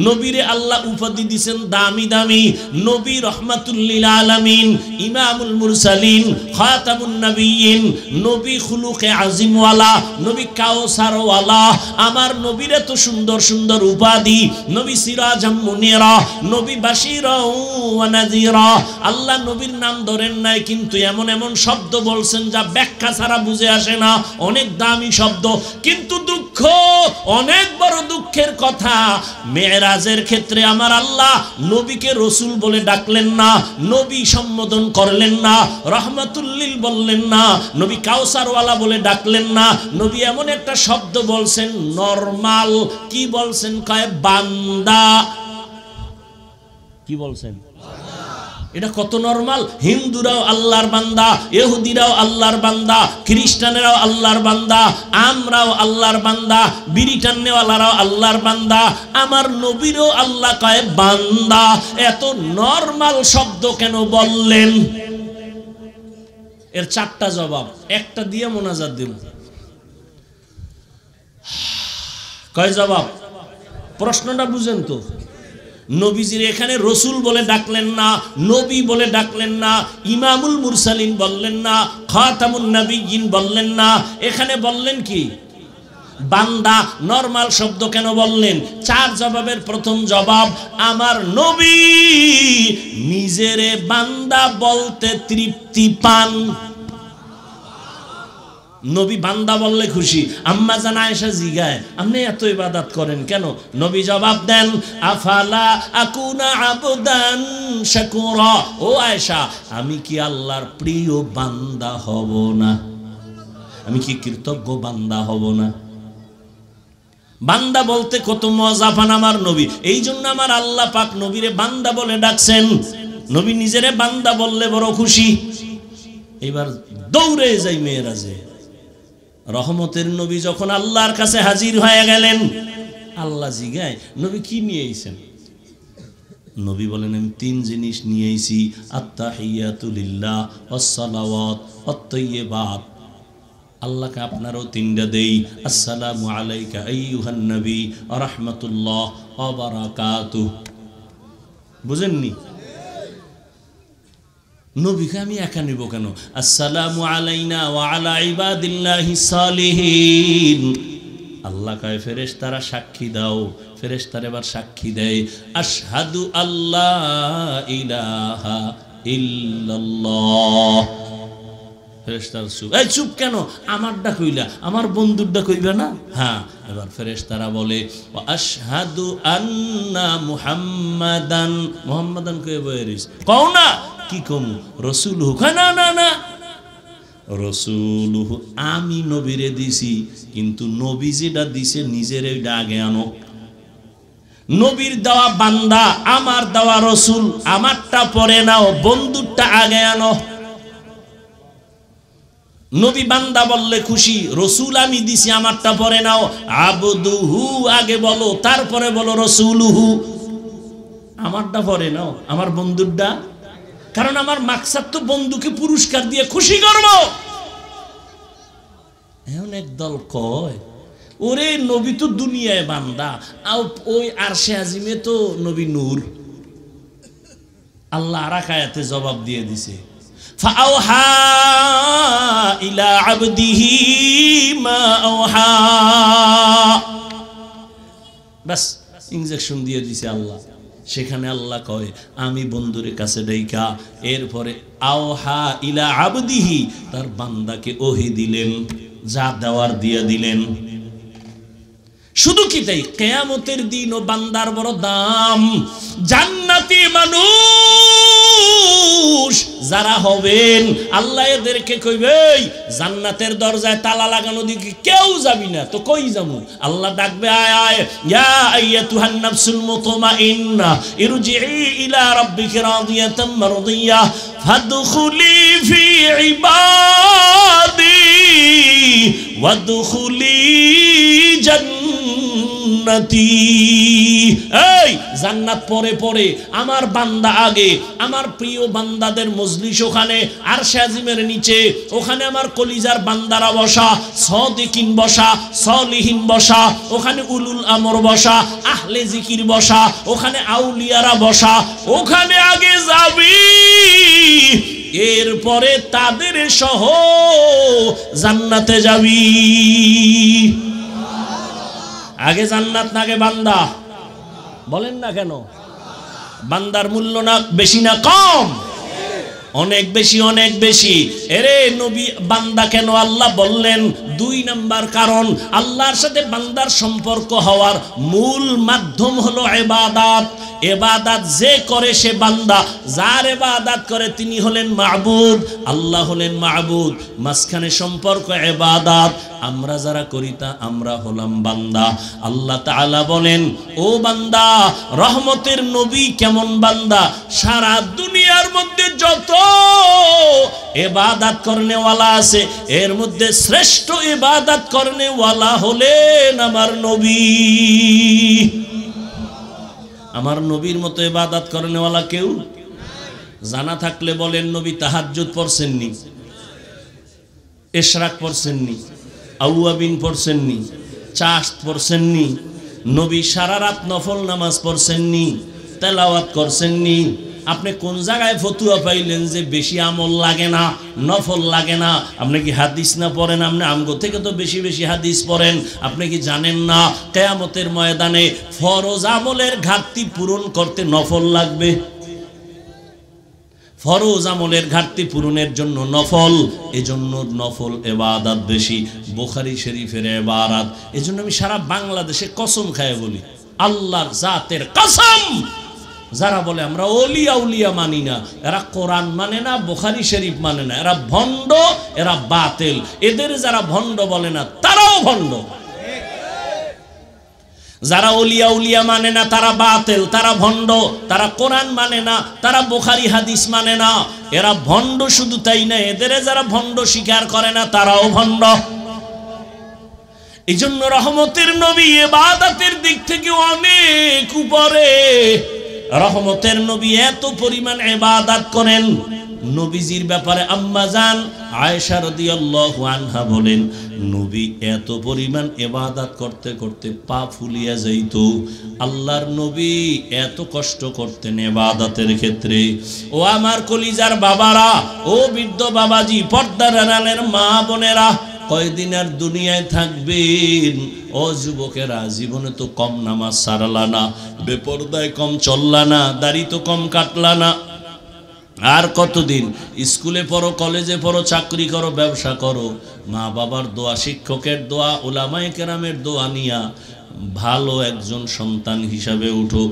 নবীরে আল্লাহ উপাধি দিয়েছেন দামি দামি নবী, রহমাতুল লিল আলামিন, ইমামুল মুরসালিন, খাতামুন নবিয়্যিন, নবী খুলুকে আজিম ওয়ালা, নবী কাউসার ওয়ালা। আমার নবীর এত সুন্দর সুন্দর উপাধি, নবী সিরাজাম মুনিরা, নবী বাশীরা ওয়া নাযীরা। আল্লাহ নবীর নাম ধরেন নাই, কিন্তু এমন এমন শব্দ বলছেন যা ব্যাখ্যা ছাড়া বুঝে আসে না, অনেক দামি শব্দ। কিন্তু দুঃখ, অনেক বড় দুঃখের কথা, মেরাজের ক্ষেত্রে আমার আল্লাহ নবীকে রসুল বলে ডাকলেন না, নবী সম্বোধন করলেন না, রহমাতুল লিল বললেন না, নবী কাউসারওয়ালা বলে ডাকলেন না। নবী এমন একটা শব্দ বলছেন নরমাল, কি বলছেন? কয় বান্দা। কি বলছেন? এটা কত নরমাল। হিন্দুরাও আল্লাহর বান্দা, ইহুদিরাও আল্লাহর বান্দা, খ্রিস্টানেরাও আল্লাহর বান্দা, আমরাও আল্লাহর বান্দা, বিড়ি টান্নেওয়ালারাও আল্লাহর বান্দা, আমার নবীরও আল্লাহ কয় বান্দা। এত নরমাল শব্দ কেন বললেন? এর চারটা জবাব, একটা দিয়ে মোনাজাত দেব। কয় জবাব? প্রশ্নটা বুঝেন তো। নবীজির এখানে রসুল বলে ডাকলেন না, নবী বলে ডাকলেন না, ইমামুল মুরসালিন বললেন না, খাতামুন নবিয়্যিন বললেন না, এখানে বললেন কি? বান্দা। নরমাল শব্দ কেন বললেন? চার জবাবের প্রথম জবাব, আমার নবী নিজেরে বান্দা বলতে তৃপ্তি পান। নবী বান্দা বললে খুশি। আম্মা জান আয়েশা জিগায়, আপনি এত ইবাদত করেন কেন? নবী জবাব দেন, আফালা আকুনা আবদান শাকুরা। ও আয়েশা, আমি কি আল্লাহর প্রিয় বান্দা হব না? আমি কি কৃতজ্ঞ বান্দা হব না? বান্দা বলতে কত মজা পান আমার নবী। এই জন্য আমার আল্লাহ পাক নবীরে বান্দা বলে ডাকছেন। নবী নিজেরে বান্দা বললে বড় খুশি। এবার দৌড়ে যাই মেয়েরাজে। রহমতের নবী যখন আল্লাহর কাছে হাজির হয়ে গেলেন, আল্লাহ জিগায়, নবী কি নিয়ে আইছেন? নবী বলেন, আমি তিন জিনিস নিয়ে আইছি, আত্তাহিয়াতু লিল্লাহ ওয়াসসালাওয়াত ওয়াত-তাইয়্যিবাত। আল্লাহকে আপনারও তিনটা দেই। আসসালামু আলাইকা আইয়ুহান নবী ওয়া রাহমাতুল্লাহ ওয়া বারাকাতুহু। বুঝেননি? নবীকে আমি একা নিব কেন? আসসালামু আলাইনা ওয়া আলা ইবাদিল্লাহিস সালিহিন। আল্লাহ কয়, ফেরেশতারা সাক্ষী দাও। ফেরেশতারা এবার সাক্ষী দেয়, আশহাদু আল্লাহ ইলাহা ইল্লাল্লাহ। ফেরেশতারা চুপ। এই চুপ কেন? আমারটা কইলা, আমার বন্ধুরটা কইবে না? হ্যাঁ। এবার ফেরেশতারা বলে, ওয়া আশহাদু আন্না মুহাম্মাদান। মুহাম্মাদান কই বইরিস? কও না। কি কম? রসুলহু। না না না, রসুলহু আমি নবীরে দিছি, কিন্তু নবী যেটা দিছে নিজের ওইটা আগে আনো। নবীর দেওয়া বান্দা, আমার দেওয়া রসুল, আমারটা পরে নাও, বন্ধুরটা আগে আনো। নবী বান্দা বললে খুশি, রসুল আমি দিছি, আমারটা পরে নাও। আবদুহু আগে বলো, তারপরে বলো রসুলহু। আমারটা পরে নাও, আমার বন্ধুরটা। কারণ আমার মাকসাদ তো বন্ধুকে পুরস্কার দিয়ে খুশি করব। এখন একদল কয়, ওরে নবী তো দুনিয়ায় বান্দা, ওই আরশে আজিমে তো নবী নূর। আল্লাহ আর এক আয়াতে জবাব দিয়ে দিছে, ফাআওহা ইলা আবদিহি মা আওহা। বাস ইনজেকশন দিয়ে দিছে আল্লাহ। সেখানে আল্লাহ কয়, আমি বন্ধুরের কাছে ডাইকা, এরপরে আওহা ইলা আবদিহি, তার বান্দাকে ওহি দিলেন, যা দেওয়ার দিয়ে দিলেন। শুধু কি তাই, কিয়ামতের দিন ও বান্দার বড় দাম। জান্নাতি মানুষ যারা হবেন, আল্লাহ এদেরকে কইবে, জান্নাতের দরজায় তালা লাগানো দিকে কেউ যাবি না, তো কই যাবো? আল্লাহ ডাকবে, আয় আয়, ইয়া আইয়াতুহান নাফসুল মুতমাইন্না ইরজিই ইলা রাব্বিকি রাদিয়াতাম মারদিয়া ফাদখুলি ফি ইবাদি ওয়াদখুলি জান্নাতি। এই জান্নাত পরে পরে, আমার বান্দা আগে। আমার প্রিয় বান্দাদের মজলিস ওখানে আরশে আজিমের নিচে, ওখানে আমার কলিজার বান্দারা বসা, সাদিকিন বসা, সলিহিন বসা, ওখানে উলুল আমর বসা, আহলে জিকির বসা, ওখানে আউলিয়ারা বসা। ওখানে আগে যাবি, এরপরে তাদের সহ জান্নাতে যাবি। আগে জান্নাত না আগে বান্দা? বলেন না কেন? বান্দার মূল্য না বেশি না কম? অনেক বেশি, অনেক বেশি। এরে নবী বান্দা কেন আল্লাহ বললেন? 2 নাম্বার কারণ, আল্লাহর সাথে বান্দার সম্পর্ক হওয়ার মূল মাধ্যম হলো ইবাদত। ইবাদত যে করে সে বান্দা, যার ইবাদত করে তিনি হলেন মাবুদ, আল্লাহ হলেন মাবুদ। মাঝখানে সম্পর্ক ইবাদত, আমরা যারা করি তা আমরা হলাম বান্দা। আল্লাহ তাআলা বলেন, ও বান্দা, রহমতের নবী কেমন বান্দা, সারা দুনিয়ার মধ্যে যত ইবাদত করনেওয়ালা আছে এর মধ্যে শ্রেষ্ঠ ইবাদত করনেওয়ালা হলেন আমার নবী। আমার নবীর মতো ইবাদত করনেওয়ালা কেউ জানা থাকলে বলেন, নবী তাহাজ্জুদ পড়ছেননি, ইশরাক পড়ছেননি, আউয়াবিন পড়ছেননি, চাশত পড়ছেননি, নবী সারা রাত নফল নামাজ পড়ছেননি, তেলাওয়াত করছেননি? আপনি কোন জায়গায় ফতুয়া পাইলেন যে বেশি আমল লাগে না, নফল লাগে না? আপনি কি হাদিস না পড়েন? আপনি আমগো থেকে তো বেশি বেশি হাদিস পড়েন। আপনি কি জানেন না কিয়ামতের ময়দানে ফরজ আমলের ঘাটতি পূরণ করতে নফল লাগবে? ফরজ আমলের ঘাটতি পূরণের জন্য নফল, এজন্য নফল ইবাদত বেশি। বুখারী শরীফের ইবারত। এজন্য আমি সারা বাংলাদেশে কসম খায় বলি, আল্লাহর জাতের কসম, যারা বলে আমরা ওলিয়া উলিয়া মানি না, এরা কোরআন মানে না, বুখারী শরীফ মানে না, এরা ভণ্ড, এরা বাতিল। এদের যারা ভণ্ড বলে না তারাও ভণ্ড। যারা ওলিয়া উলিয়া মানে না তারা বাতিল, তারা ভণ্ড, তারা কোরআন মানে না, তারা বুখারী হাদিস মানে না, এরা ভণ্ড। শুধু তাই না, এদের যারা ভণ্ড স্বীকার করে না তারাও ভণ্ড। এই জন্য রহমতের নবী ইবাদতের দিক থেকে অনেক উপরে। রহমতের নবী এত পরিমাণ ইবাদত করেন। নবীজির ব্যাপারে আম্মা জান আয়েশা রাদিয়াল্লাহু আনহা বলেন, নবী এত পরিমাণ ইবাদত করতে করতে পা ফুলিয়া যাইত। আল্লাহর নবী এত কষ্ট করতেন ইবাদতের ক্ষেত্রে। ও আমার কলিজার বাবারা, ও বৃদ্ধ বাবাজি, পর্দার আড়ালের মা বোনেরা, কয়দিন আর দুনিয়ায় থাকবেন? ও যুবকেরা, জীবনে তো কম নামাজ সারলা না, বেপরদায় কম চললা না, দাড়ি তো কম কাটলা না। আর কতদিন? স্কুলে পড়ো, কলেজে পড়ো, চাকরি করো, ব্যবসা করো, মা বাবার দোয়া, শিক্ষকের দোয়া, উলামায়ে কেরামের দোয়া নিয়া ভালো একজন সন্তান হিসাবে উঠো।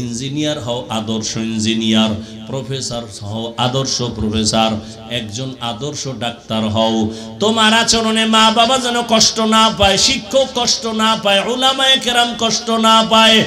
ইঞ্জিনিয়ার হও, আদর্শ ইঞ্জিনিয়ার। প্রফেসর হও, আদর্শ প্রফেসর। একজন আদর্শ ডাক্তার হও। তোমার আচরণে মা বাবা যেন কষ্ট না পায়, শিক্ষক কষ্ট না পায়, উলামায়ে কেরাম কষ্ট না পায়।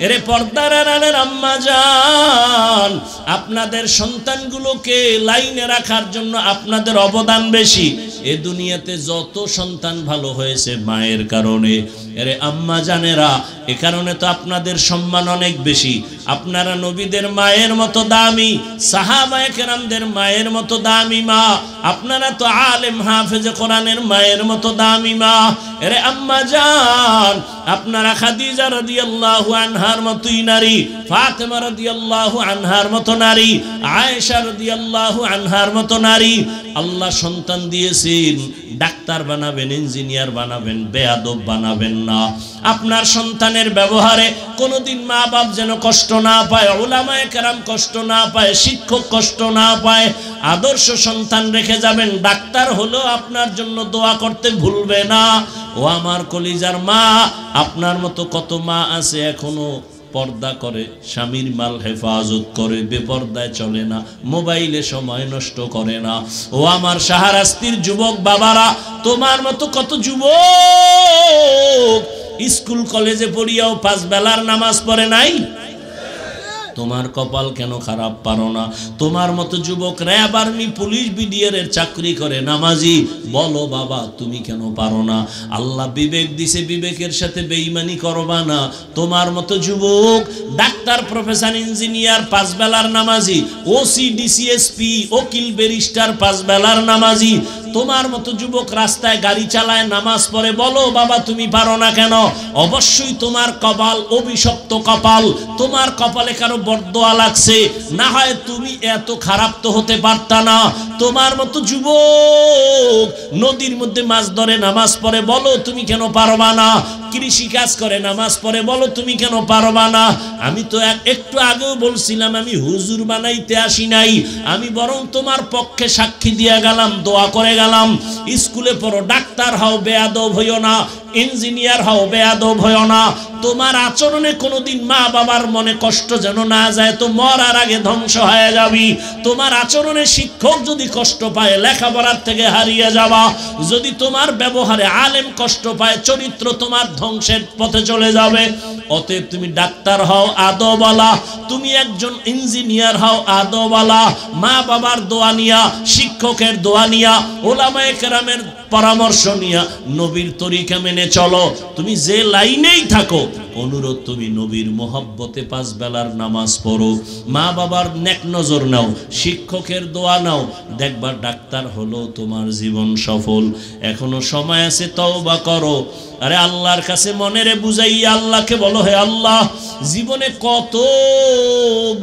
এরে পর্দার আড়ালের আম্মা জান, আপনাদের সন্তানগুলোকে লাইনে রাখার জন্য আপনাদের অবদান বেশি। এ দুনিয়াতে যত সন্তান ভালো হয়েছে মায়ের কারণে। এরে আম্মা জানেরা, এ কারণে তো আপনাদের সম্মান অনেক বেশি। আপনারা নবীদের মায়ের মতো দামি, সাহাবায়ে কেরামদের মায়ের মতো দামি মা। আপনারা তো আলেম হাফেজে কোরআনের মায়ের মতো দামি মা। এরে আম্মা জান, আপনারা খাদিজা রাদিয়াল্লাহু আনহার মতোই নারী, ফাতেমা রাদিয়াল্লাহু আনহার মতো নারী, আয়েশা রাদিয়াল্লাহু আনহার মতো নারী। আল্লাহ সন্তান দিয়েছেন, ডাক্তার বানাবেন, ইঞ্জিনিয়ার বানাবেন, বেয়াদব বানাবেন না। আপনার সন্তানের ব্যবহারে কোনোদিন মা বাপ যেন কষ্ট না পায়, উলামায়ে কেরাম কষ্ট না পায়, শিক্ষক কষ্ট না পায়। আদর্শ সন্তান রেখে যাবেন। ডাক্তার হলেও আপনার জন্য দোয়া করতে ভুলবে না। ও আমার কলিজার মা, আপনার মতো কত মা আছে এখনো পর্দা করে, স্বামীর মাল হেফাজত করে, বেপর্দায় চলে না, মোবাইলে সময় নষ্ট করে না। ও আমার শাহরাস্তির যুবক বাবারা, তোমার মতো কত যুবক স্কুল কলেজে পড়িয়াও 5 বেলার নামাজ পড়ে নাই। তোমার কপাল কেন খারাপ? পারো না? তোমার মতো যুবক র্যাব, আর্মি, পুলিশ, বিডিআর এর চাকরি করে, নামাজি। বলো বাবা, তুমি কেন পারো না? আল্লাহ বিবেক দিছে, বিবেকের সাথে বেঈমানি করবা না। তোমার মতো যুবক ডাক্তার, প্রফেসর, ইঞ্জিনিয়ার, 5 বেলার নামাজি, ওসি, ডিসিএসপি, উকিল, ব্যারিস্টার, 5 বেলার নামাজি। তোমার মতো যুবক রাস্তায় গাড়ি চালায়, নামাজ পড়ে। বলো বাবা, তুমি পারো না কেন? অবশ্যই তোমার কপাল অভিশপ্ত কপাল। তোমার কপালে কারো বরদোয়া লাগছে, না হয় তুমি এত খারাপ তো হতে পারতা না। তোমার মতো যুবক নদীর মধ্যে মাছ ধরে, নামাজ পড়ে। বলো তুমি কেন পারবা না? কৃষি কাজ করে, নামাজ পড়ে। বলো তুমি কেন পারবা না? আমি তো একটু আগেও বলছিলাম, আমি হুজুর বানাইতে আসি নাই, আমি বরং তোমার পক্ষে সাক্ষী দিয়ে গেলাম, দোয়া করে গেলাম। স্কুলে পড়ো, ডাক্তার হও, বেয়াদব হইও না, ইঞ্জিনিয়ার হও, বেয়াদব হও না। তোমার আচরণে কোনোদিন মা বাবার মনে কষ্ট যেন না যায়, তো মরার আগে ধ্বংস হয়ে যাবি। তোমার আচরণে শিক্ষক যদি কষ্ট পায়, লেখাপড়ার থেকে হারিয়ে যাবা। যদি তোমার ব্যবহারে আলেম কষ্ট পায়, চরিত্র তোমার ধ্বংসের পথে চলে যাবে। অতএব তুমি ডাক্তার হও আদবওয়ালা, তুমি একজন ইঞ্জিনিয়ার হও আদবওয়ালা। মা বাবার দোয়া নিয়া, শিক্ষকের দোয়া নিয়া, ওলামায়ে কেরামের পরামর্শ নিয়া নবীর তরিকা মেনে চলো। তুমি যে লাইনেই থাকো, অনুরোধ তুমি নবীর মোহাব্বতে 5 বেলার নামাজ পড়ো, মা বাবার নেক নজর নাও, শিক্ষকের দোয়া নাও, দেখবা ডাক্তার হলো তোমার জীবন সফল। এখনো সময় আছে, তওবা করো। আরে আল্লাহর কাছে মনেরে বুঝাইয়া আল্লাহকে বলো, হে আল্লাহ, জীবনে কত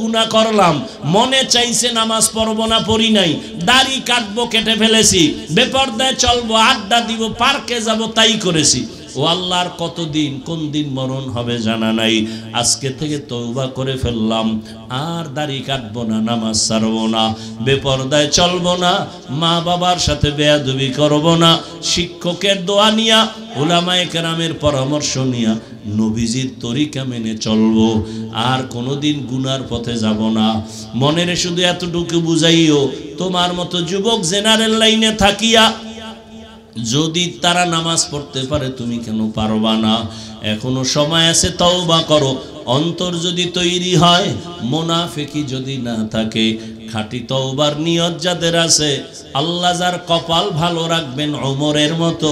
গুনাহ করলাম, মনে চাইছে নামাজ পড়বো না, পড়ি নাই, দাড়ি কাটবো, কেটে ফেলেছি, বেপরদায় চলবো, আড্ডা দিব, পার্কে যাব, তাই করেছি। ও আল্লাহর কতদিন কোন দিন মরণ হবে জানা নাই। আজকে থেকে তওবা করে ফেললাম, আর দাড়ি কাটবো না, নামাজ ছাড়বো না, বেপরদায় চলবো না, মা বাবার সাথে বেয়াদবি করবো না, শিক্ষকের দোয়া নিয়া, উলামায়ে কেরামের পরামর্শ নিয়া নবীজির তরিকা মেনে চলবো, আর কোনোদিন গুনার পথে যাব না। মনের শুধু এতটুকু বুঝাইও, তোমার মতো যুবক জেনারেল লাইনে থাকিয়া যদি তারা নামাজ পড়তে পারে, তুমি কেন পারবা না? এখনো সময় আছে, তওবা করো। অন্তর যদি তৈরি হয়, মুনাফিকি যদি না থাকে, খাঁটি তওবার নিয়ত যাদের আছে, আল্লাহ যার কপাল ভালো রাখবেন ওমরের মতো,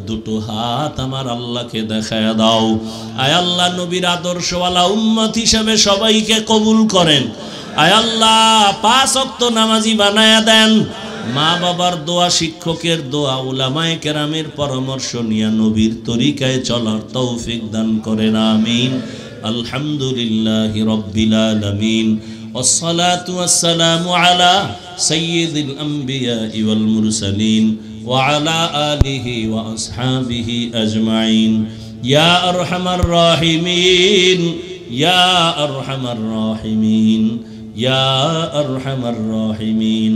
দুটো হাত আমার আল্লাহকে দেখায় দাও। আয় আল্লাহ, নবীর আদর্শওয়ালা উম্মত হিসেবে সবাইকে কবুল করেন। আয় আল্লাহ, 5 ওয়াক্ত নামাজি বানায়া দেন। মা বাবার দোয়া, শিক্ষকের দোয়া, উলামায়ে কেরামের পরামর্শ নিয়ে নবীর তরিকায় চলার তৌফিক দান করেন, আমিন। আলহামদুলিল্লাহি রাব্বিল আলামিন, ওয়াসসালাতু ওয়াসসালামু আলা সাইয়্যিদিল আমবিয়াই ওয়াল মুরসালিন ওয়া আলা আলিহি ওয়া আসহাবিহি আজমাইন। ইয়া আরহামার রাহিমিন, ইয়া আরহামার রাহিমিন, ইয়া আরহামার রাহিমিন।